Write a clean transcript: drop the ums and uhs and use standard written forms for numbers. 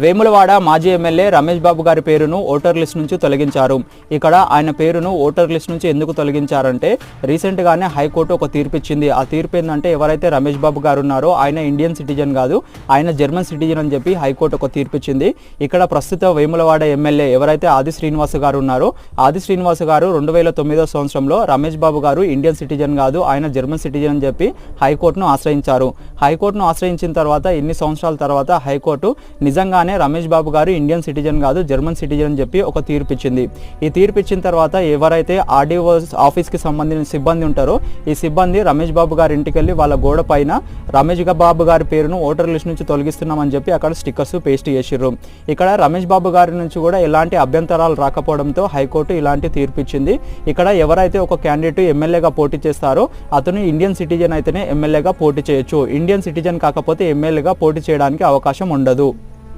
వేములవాడ మాజీ ఎమ్మెల్యే రమేష్ బాబు గారి పేరును ఓటర్ లిస్ట్ నుంచి తొలగించారు. ఇక్కడ ఆయన పేరును ఓటర్ లిస్ట్ నుంచి ఎందుకు తొలగించారంటే రీసెంట్ గానే హైకోర్టు ఒక తీర్పు ఇచ్చింది. ఆ తీర్పు ఏంటంటే ఎవరైతే రమేష్ బాబు గారు ఉన్నారో ఆయన ఇండియన్ సిటిజన్ కాదు, ఆయన జర్మన్ సిటిజన్ అని చెప్పి హైకోర్టు ఒక తీర్పు ఇచ్చింది. ఇక్కడ ప్రస్తుత వేములవాడ ఎమ్మెల్యే ఎవరైతే ఆది శ్రీనివాస్ గారు ఉన్నారో ఆది శ్రీనివాస్ గారు 2009 సంవత్సరంలో రమేష్ బాబు గారు ఇండియన్ సిటిజన్ కాదు, ఆయన జర్మన్ సిటిజన్ అని చెప్పి హైకోర్టును ఆశ్రయించారు. హైకోర్టును ఆశ్రయించిన తర్వాత ఇన్ని సంవత్సరాల తర్వాత హైకోర్టు నిజంగానే రమేష్ బాబు గారు ఇండియన్ సిటిజన్ కాదు, జర్మన్ సిటిజన్ అని చెప్పి ఒక తీర్పు ఇచ్చింది. ఈ తీర్పు ఇచ్చిన తర్వాత ఎవరైతే ఆర్డీఓ ఆఫీస్కి సంబంధించిన సిబ్బంది ఉంటారో ఈ సిబ్బంది రమేష్ బాబు గారి ఇంటికి వెళ్ళి వాళ్ళ గోడ పైన రమేష్ బాబు గారి పేరును ఓటర్ లిస్ట్ నుంచి తొలగిస్తున్నామని చెప్పి అక్కడ స్టిక్కర్స్ పేస్ట్ చేసిర్రు. ఇక్కడ రమేష్ బాబు గారి నుంచి కూడా ఎలాంటి అభ్యంతరాలు రాకపోవడంతో హైకోర్టు ఇలాంటి తీర్పు ఇచ్చింది. ఇక్కడ ఎవరైతే ఒక క్యాండిడేట్ ఎమ్మెల్యేగా పోటీ చేస్తారో అతను ఇండియన్ సిటిజన్ అయితేనే ఎమ్మెల్యేగా పోటీ చేయొచ్చు, ఇండియన్ సిటిజన్ కాకపోతే ఎమ్మెల్యేగా పోటీ చేయడానికి అవకాశం ఉండదు.